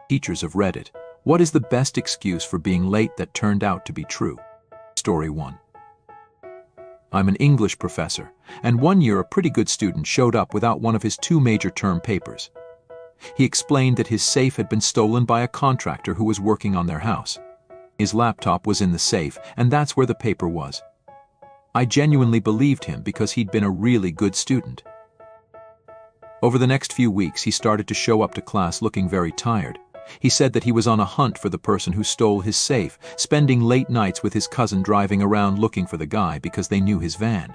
Teachers have read it. What is the best excuse for being late that turned out to be true? Story 1. I'm an English professor, and one year a pretty good student showed up without one of his 2 major term papers. He explained that his safe had been stolen by a contractor who was working on their house. His laptop was in the safe, and that's where the paper was. I genuinely believed him because he'd been a really good student. Over the next few weeks, he started to show up to class looking very tired. He said that he was on a hunt for the person who stole his safe, spending late nights with his cousin driving around looking for the guy because they knew his van.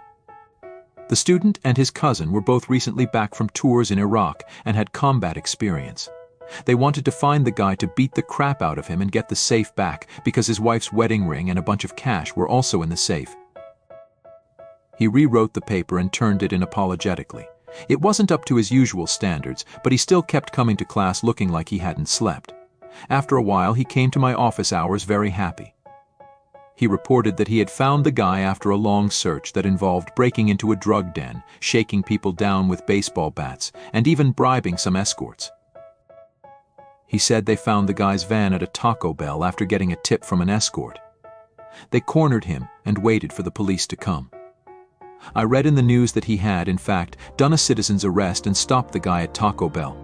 The student and his cousin were both recently back from tours in Iraq and had combat experience. They wanted to find the guy to beat the crap out of him and get the safe back because his wife's wedding ring and a bunch of cash were also in the safe. He rewrote the paper and turned it in apologetically. It wasn't up to his usual standards, but he still kept coming to class looking like he hadn't slept. After a while, he came to my office hours very happy. He reported that he had found the guy after a long search that involved breaking into a drug den, shaking people down with baseball bats, and even bribing some escorts. He said they found the guy's van at a Taco Bell after getting a tip from an escort. They cornered him and waited for the police to come. I read in the news that he had, in fact, done a citizen's arrest and stopped the guy at Taco Bell.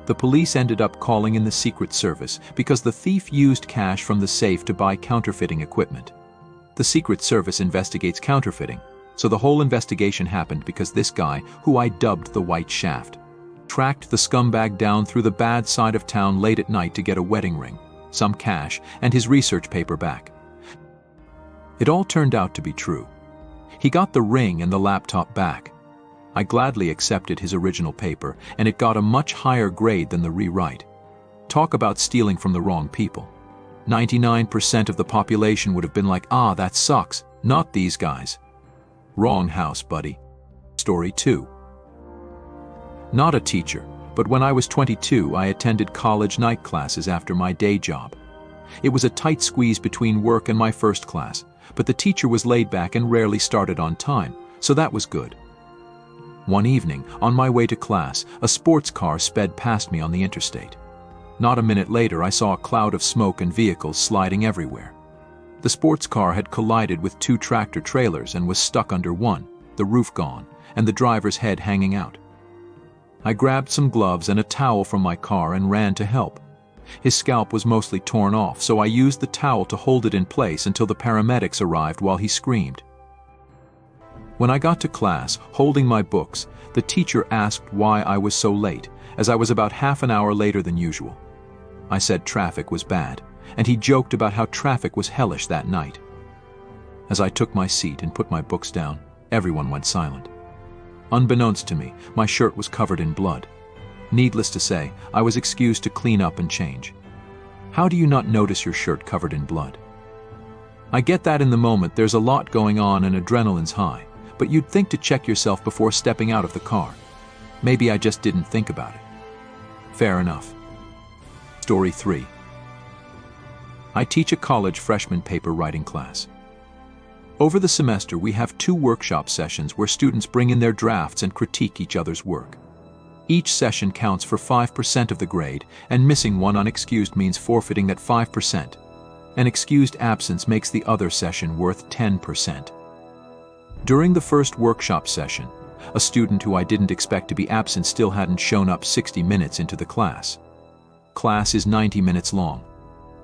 The police ended up calling in the Secret Service because the thief used cash from the safe to buy counterfeiting equipment. The Secret Service investigates counterfeiting, so the whole investigation happened because this guy, who I dubbed the White Shaft, tracked the scumbag down through the bad side of town late at night to get a wedding ring, some cash, and his research paper back. It all turned out to be true. He got the ring and the laptop back. I gladly accepted his original paper, and it got a much higher grade than the rewrite. Talk about stealing from the wrong people. 99% of the population would have been like, "Ah, that sucks," not these guys. Wrong house, buddy. Story 2. Not a teacher, but when I was 22, I attended college night classes after my day job. It was a tight squeeze between work and my first class, but the teacher was laid back and rarely started on time, so that was good. One evening, on my way to class, a sports car sped past me on the interstate. Not a minute later, I saw a cloud of smoke and vehicles sliding everywhere. The sports car had collided with 2 tractor trailers and was stuck under one, the roof gone, and the driver's head hanging out. I grabbed some gloves and a towel from my car and ran to help. His scalp was mostly torn off, so I used the towel to hold it in place until the paramedics arrived while he screamed. When I got to class, holding my books, the teacher asked why I was so late, as I was about half an hour later than usual. I said traffic was bad, and he joked about how traffic was hellish that night. As I took my seat and put my books down, everyone went silent. Unbeknownst to me, my shirt was covered in blood. Needless to say, I was excused to clean up and change. How do you not notice your shirt covered in blood? I get that in the moment there's a lot going on and adrenaline's high, but you'd think to check yourself before stepping out of the car. Maybe I just didn't think about it. Fair enough. Story 3. I teach a college freshman paper writing class. Over the semester, we have 2 workshop sessions where students bring in their drafts and critique each other's work. Each session counts for 5% of the grade, and missing one unexcused means forfeiting that 5%. An excused absence makes the other session worth 10%. During the first workshop session, a student who I didn't expect to be absent still hadn't shown up 60 minutes into the class. Class is 90 minutes long.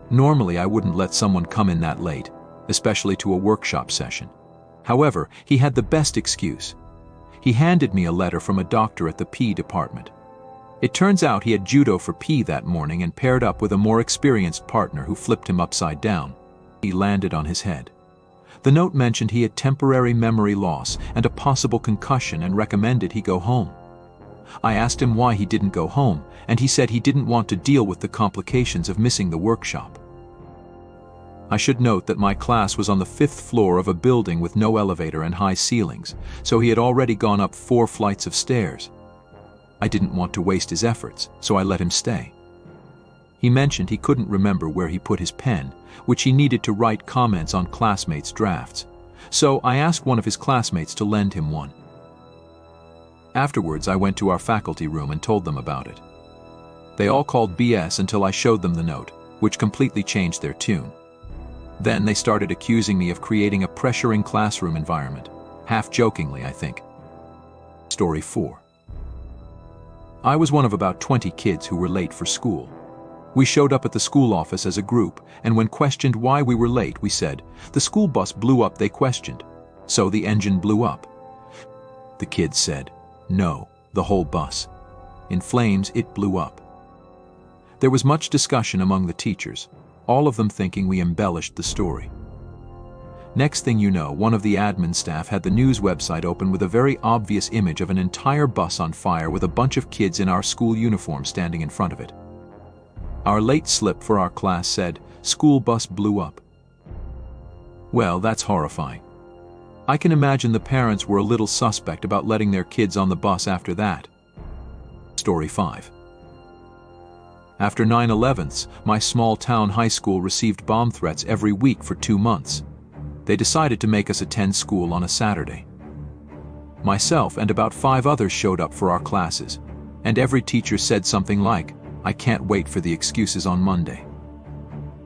Normally, I wouldn't let someone come in that late, especially to a workshop session. However, he had the best excuse. He handed me a letter from a doctor at the P department. It turns out he had judo for P that morning and paired up with a more experienced partner who flipped him upside down. He landed on his head. The note mentioned he had temporary memory loss and a possible concussion and recommended he go home. I asked him why he didn't go home, and he said he didn't want to deal with the complications of missing the workshop. I should note that my class was on the 5th floor of a building with no elevator and high ceilings, so he had already gone up 4 flights of stairs. I didn't want to waste his efforts, so I let him stay. He mentioned he couldn't remember where he put his pen, which he needed to write comments on classmates' drafts, so I asked one of his classmates to lend him one. Afterwards, I went to our faculty room and told them about it. They all called BS until I showed them the note, which completely changed their tune. Then they started accusing me of creating a pressuring classroom environment, half jokingly, I think. Story 4. I was one of about 20 kids who were late for school. We showed up at the school office as a group, and when questioned why we were late, we said, "The school bus blew up," they questioned. "So the engine blew up?" The kids said, "No, the whole bus. In flames, it blew up." There was much discussion among the teachers, all of them thinking we embellished the story. Next thing you know, one of the admin staff had the news website open with a very obvious image of an entire bus on fire with a bunch of kids in our school uniform standing in front of it. Our late slip for our class said, "School bus blew up." Well, that's horrifying. I can imagine the parents were a little suspect about letting their kids on the bus after that. Story 5. After 9/11s, my small town high school received bomb threats every week for 2 months. They decided to make us attend school on a Saturday. Myself and about 5 others showed up for our classes, and every teacher said something like, "I can't wait for the excuses on Monday."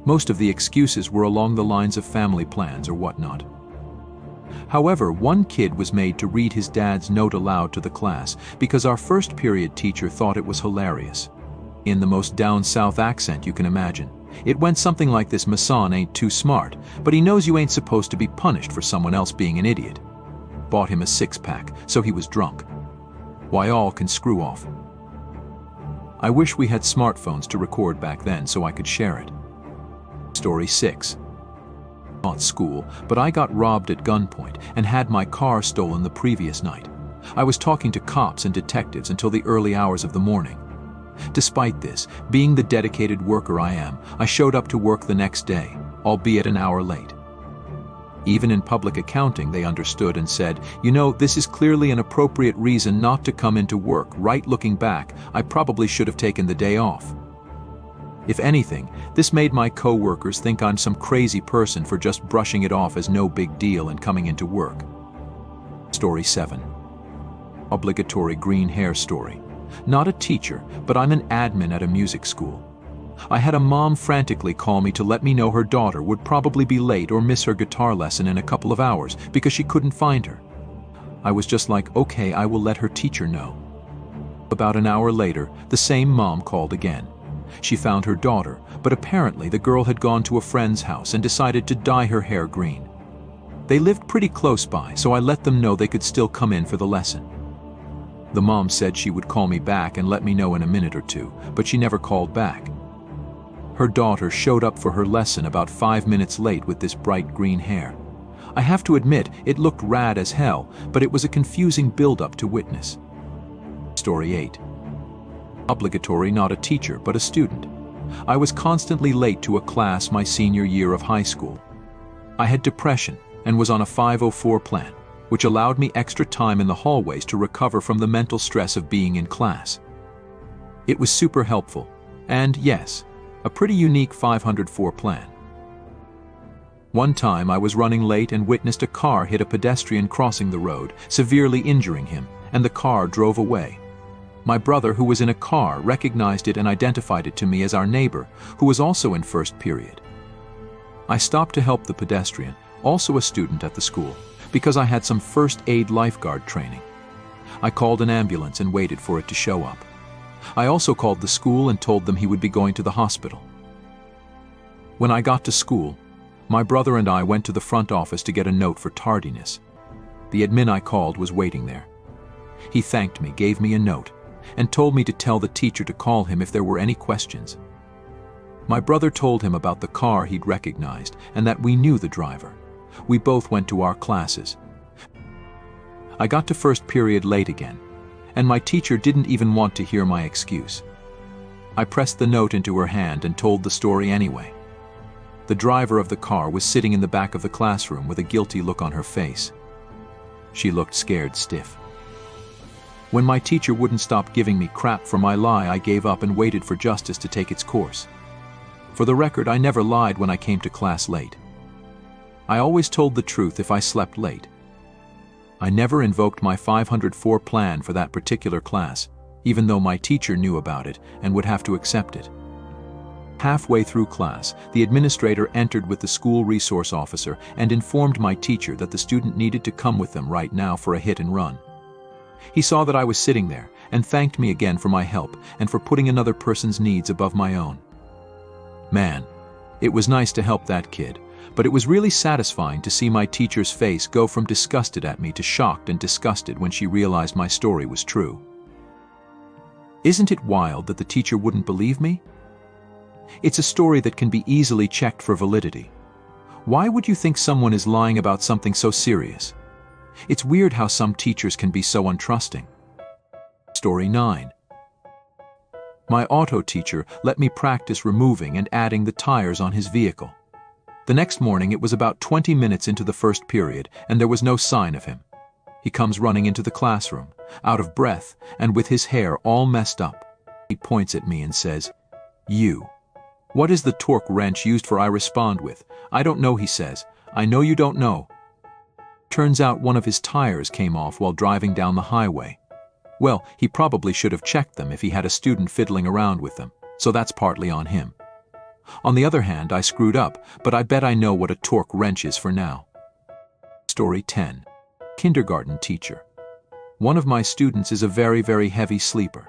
Most of the excuses were along the lines of family plans or whatnot. However, one kid was made to read his dad's note aloud to the class because our first period teacher thought it was hilarious. In the most down south accent you can imagine. It went something like this: "Masan ain't too smart, but he knows you ain't supposed to be punished for someone else being an idiot. Bought him a 6-pack, so he was drunk. Why, all can screw off." I wish we had smartphones to record back then so I could share it. Story 6. Not school, but I got robbed at gunpoint and had my car stolen the previous night. I was talking to cops and detectives until the early hours of the morning. Despite this, being the dedicated worker I am, I showed up to work the next day, albeit an hour late. Even in public accounting, they understood and said, "You know, this is clearly an appropriate reason not to come into work. Right, looking back, I probably should have taken the day off." If anything, this made my co-workers think I'm some crazy person for just brushing it off as no big deal and coming into work. Story 7. Obligatory green hair story. Not a teacher, but I'm an admin at a music school. I had a mom frantically call me to let me know her daughter would probably be late or miss her guitar lesson in a couple of hours because she couldn't find her. I was just like, okay, I will let her teacher know. About an hour later, the same mom called again. She found her daughter, but apparently the girl had gone to a friend's house and decided to dye her hair green. They lived pretty close by, so I let them know they could still come in for the lesson. The mom said she would call me back and let me know in a minute or two, but she never called back. Her daughter showed up for her lesson about 5 minutes late with this bright green hair. I have to admit, it looked rad as hell, but it was a confusing build-up to witness. Story 8. Obligatory, not a teacher, but a student. I was constantly late to a class my senior year of high school. I had depression and was on a 504 plan, which allowed me extra time in the hallways to recover from the mental stress of being in class. It was super helpful, and yes, a pretty unique 504 plan. One time I was running late and witnessed a car hit a pedestrian crossing the road, severely injuring him, and the car drove away. My brother, who was in a car, recognized it and identified it to me as our neighbor, who was also in first period. I stopped to help the pedestrian, also a student at the school, because I had some first aid lifeguard training. I called an ambulance and waited for it to show up. I also called the school and told them he would be going to the hospital. When I got to school, my brother and I went to the front office to get a note for tardiness. The admin I called was waiting there. He thanked me, gave me a note, and told me to tell the teacher to call him if there were any questions. My brother told him about the car he'd recognized and that we knew the driver. We both went to our classes. I got to first period late again, and my teacher didn't even want to hear my excuse. I pressed the note into her hand and told the story anyway. The driver of the car was sitting in the back of the classroom with a guilty look on her face. She looked scared stiff. When my teacher wouldn't stop giving me crap for my lie, I gave up and waited for justice to take its course. For the record, I never lied when I came to class late. I always told the truth if I slept late. I never invoked my 504 plan for that particular class, even though my teacher knew about it and would have to accept it. Halfway through class, the administrator entered with the school resource officer and informed my teacher that the student needed to come with them right now for a hit and run. He saw that I was sitting there and thanked me again for my help and for putting another person's needs above my own. Man, it was nice to help that kid, but it was really satisfying to see my teacher's face go from disgusted at me to shocked and disgusted when she realized my story was true. Isn't it wild that the teacher wouldn't believe me? It's a story that can be easily checked for validity. Why would you think someone is lying about something so serious? It's weird how some teachers can be so untrusting. Story 9. My auto teacher let me practice removing and adding the tires on his vehicle. The next morning it was about 20 minutes into the first period and there was no sign of him. He comes running into the classroom, out of breath and with his hair all messed up. He points at me and says, "You. What is the torque wrench used for?" I respond with, "I don't know," he says. "I know you don't know." Turns out one of his tires came off while driving down the highway. Well, he probably should have checked them if he had a student fiddling around with them, so that's partly on him. On the other hand, I screwed up, but I bet I know what a torque wrench is for now. Story 10. Kindergarten teacher. One of my students is a very heavy sleeper.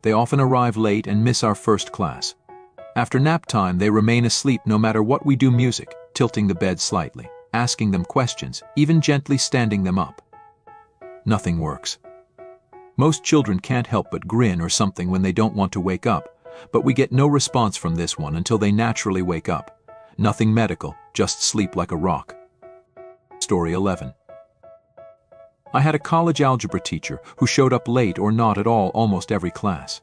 They often arrive late and miss our first class. After nap time, they remain asleep no matter what we do music, tilting the bed slightly, asking them questions, even gently standing them up. Nothing works. Most children can't help but grin or something when they don't want to wake up, but we get no response from this one until they naturally wake up. Nothing medical, just sleep like a rock. Story 11. I had a college algebra teacher who showed up late or not at all almost every class.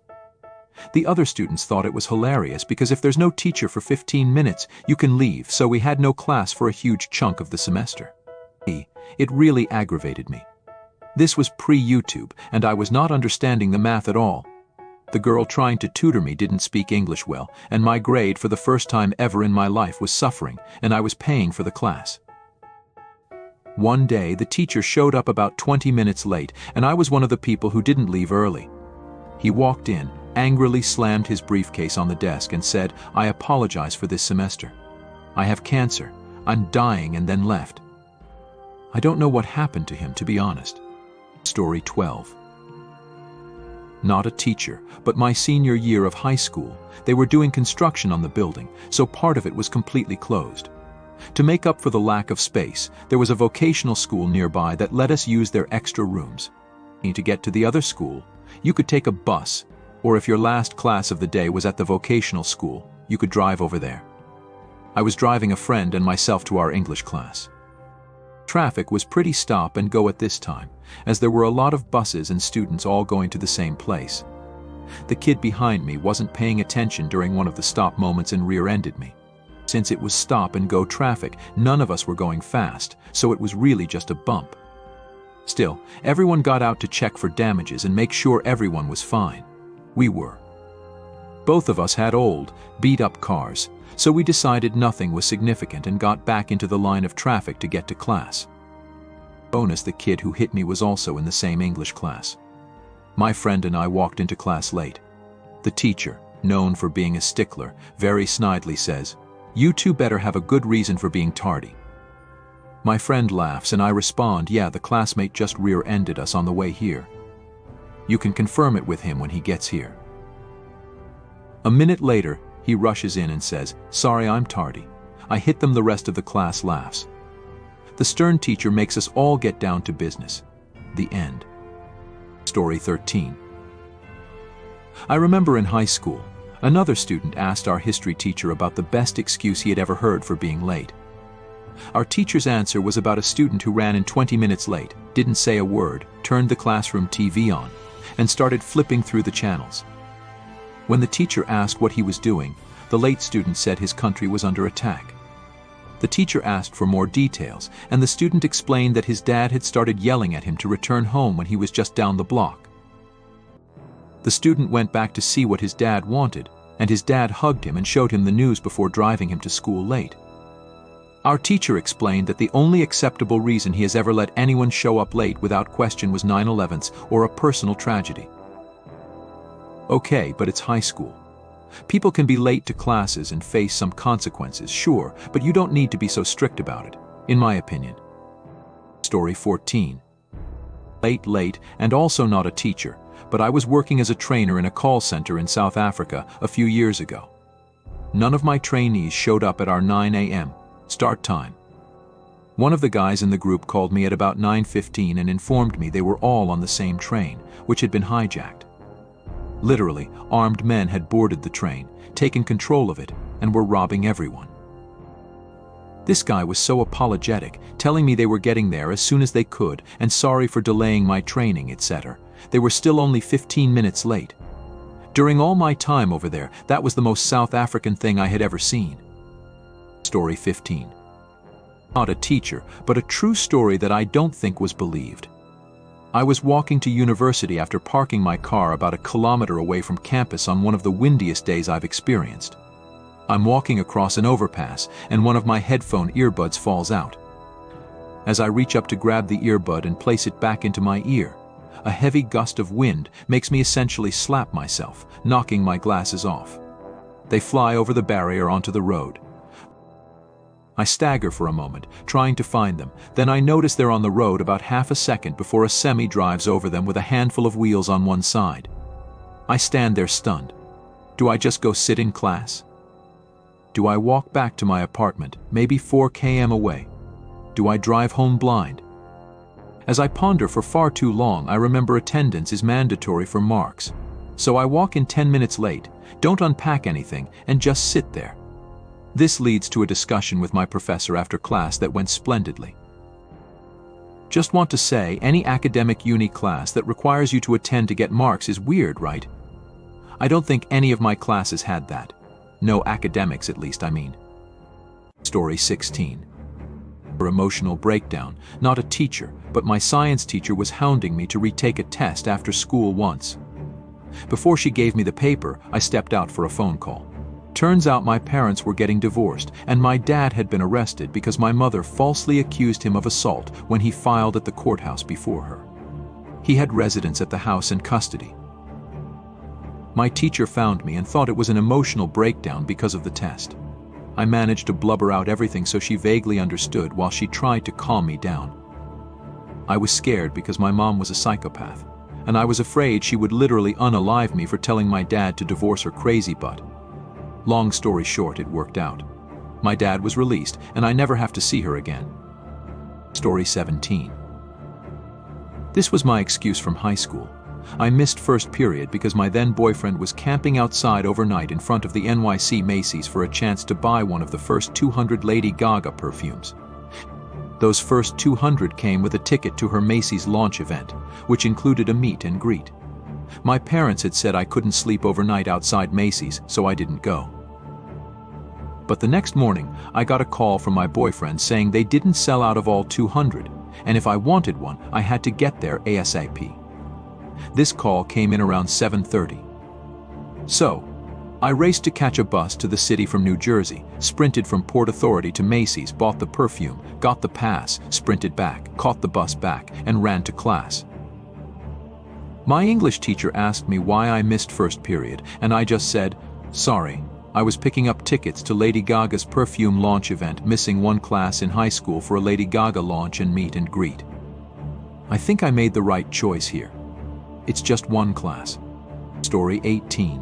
The other students thought it was hilarious because if there's no teacher for 15 minutes, you can leave, so we had no class for a huge chunk of the semester. It really aggravated me. This was pre-YouTube, and I was not understanding the math at all. The girl trying to tutor me didn't speak English well, and my grade for the first time ever in my life was suffering, and I was paying for the class. One day, the teacher showed up about 20 minutes late, and I was one of the people who didn't leave early. He walked in, angrily slammed his briefcase on the desk and said, "I apologize for this semester. I have cancer. I'm dying," and then left. I don't know what happened to him, to be honest. Story 12. Not a teacher, but my senior year of high school. They were doing construction on the building, so part of it was completely closed. To make up for the lack of space, there was a vocational school nearby that let us use their extra rooms. To get to the other school, you could take a bus, or if your last class of the day was at the vocational school, you could drive over there. I was driving a friend and myself to our English class. Traffic was pretty stop and go at this time, as there were a lot of buses and students all going to the same place. The kid behind me wasn't paying attention during one of the stop moments and rear-ended me. Since it was stop and go traffic, none of us were going fast, so it was really just a bump. Still, everyone got out to check for damages and make sure everyone was fine. We were. Both of us had old, beat-up cars, so we decided nothing was significant and got back into the line of traffic to get to class. Bonus, the kid who hit me was also in the same English class. My friend and I walked into class late. The teacher, known for being a stickler, very snidely says, "You two better have a good reason for being tardy." My friend laughs and I respond, "Yeah, the classmate just rear-ended us on the way here. You can confirm it with him when he gets here." A minute later, he rushes in and says, "Sorry, I'm tardy. I hit them." The rest of the class laughs. The stern teacher makes us all get down to business. The end. Story 13. I remember in high school, another student asked our history teacher about the best excuse he had ever heard for being late. Our teacher's answer was about a student who ran in 20 minutes late, didn't say a word, turned the classroom TV on, and started flipping through the channels. When the teacher asked what he was doing, the late student said his country was under attack. The teacher asked for more details, and the student explained that his dad had started yelling at him to return home when he was just down the block. The student went back to see what his dad wanted, and his dad hugged him and showed him the news before driving him to school late. Our teacher explained that the only acceptable reason he has ever let anyone show up late without question was 9/11s or a personal tragedy. Okay, but it's high school. People can be late to classes and face some consequences, sure, but you don't need to be so strict about it, in my opinion. Story 14. Late, and also not a teacher, but I was working as a trainer in a call center in South Africa a few years ago. None of my trainees showed up at our 9 a.m. start time. One of the guys in the group called me at about 9:15 and informed me they were all on the same train, which had been hijacked. Literally, armed men had boarded the train, taken control of it, and were robbing everyone. This guy was so apologetic, telling me they were getting there as soon as they could and sorry for delaying my training, etc. They were still only 15 minutes late. During all my time over there, that was the most South African thing I had ever seen. Story 15. Not a teacher, but a true story that I don't think was believed. I was walking to university after parking my car about 1 kilometer away from campus on one of the windiest days I've experienced. I'm walking across an overpass, and one of my headphone earbuds falls out. As I reach up to grab the earbud and place it back into my ear, a heavy gust of wind makes me essentially slap myself, knocking my glasses off. They fly over the barrier onto the road. I stagger for a moment, trying to find them. Then I notice they're on the road about half a second before a semi drives over them with a handful of wheels on one side. I stand there stunned. Do I just go sit in class? Do I walk back to my apartment, maybe 4 km away? Do I drive home blind? As I ponder for far too long, I remember attendance is mandatory for marks. So I walk in 10 minutes late, don't unpack anything, and just sit there. This leads to a discussion with my professor after class that went splendidly. Just want to say, any academic uni class that requires you to attend to get marks is weird, right? I don't think any of my classes had that. No academics, at least, I mean. Story 16. For emotional breakdown, not a teacher, but my science teacher was hounding me to retake a test after school once. Before she gave me the paper, I stepped out for a phone call. Turns out my parents were getting divorced, and my dad had been arrested because my mother falsely accused him of assault when he filed at the courthouse before her. He had residence at the house and custody. My teacher found me and thought it was an emotional breakdown because of the test. I managed to blubber out everything so she vaguely understood while she tried to calm me down. I was scared because my mom was a psychopath, and I was afraid she would literally unalive me for telling my dad to divorce her crazy butt. Long story short, it worked out. My dad was released, and I never have to see her again. Story 17. This was my excuse from high school. I missed first period because my then boyfriend was camping outside overnight in front of the NYC Macy's for a chance to buy one of the first 200 Lady Gaga perfumes. Those first 200 came with a ticket to her Macy's launch event, which included a meet and greet. My parents had said I couldn't sleep overnight outside Macy's, so I didn't go. But the next morning, I got a call from my boyfriend saying they didn't sell out of all 200, and if I wanted one, I had to get there ASAP. This call came in around 7:30. So, I raced to catch a bus to the city from New Jersey, sprinted from Port Authority to Macy's, bought the perfume, got the pass, sprinted back, caught the bus back, and ran to class. My English teacher asked me why I missed first period, and I just said, "Sorry, I was picking up tickets to Lady Gaga's perfume launch event, missing one class in high school for a Lady Gaga launch and meet and greet." I think I made the right choice here. It's just one class. Story 18.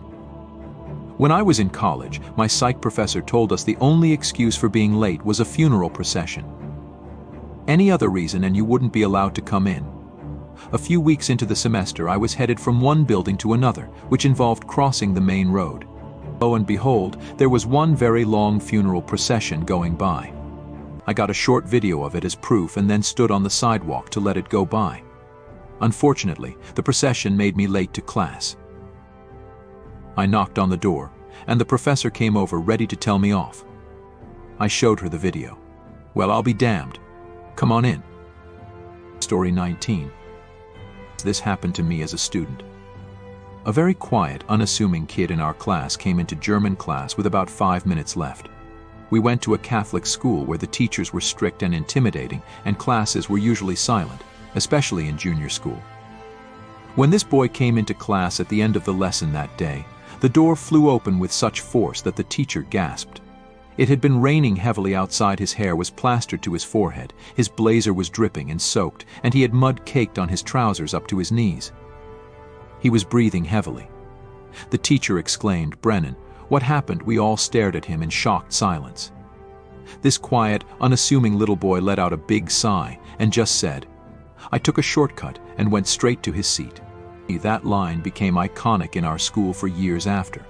When I was in college, my psych professor told us the only excuse for being late was a funeral procession. Any other reason and you wouldn't be allowed to come in. A few weeks into the semester, I was headed from one building to another, which involved crossing the main road. Lo and behold, there was one very long funeral procession going by. I got a short video of it as proof and then stood on the sidewalk to let it go by. Unfortunately, the procession made me late to class. I knocked on the door, and the professor came over ready to tell me off. I showed her the video. Well, I'll be damned. Come on in. Story 19. This happened to me as a student. A very quiet, unassuming kid in our class came into German class with about 5 minutes left. We went to a Catholic school where the teachers were strict and intimidating, and classes were usually silent, especially in junior school. When this boy came into class at the end of the lesson that day, the door flew open with such force that the teacher gasped. It had been raining heavily outside, his hair was plastered to his forehead, his blazer was dripping and soaked, and he had mud caked on his trousers up to his knees. He was breathing heavily. The teacher exclaimed, "Brennan, what happened?" We all stared at him in shocked silence. This quiet, unassuming little boy let out a big sigh and just said, "I took a shortcut and went straight to his seat." That line became iconic in our school for years after.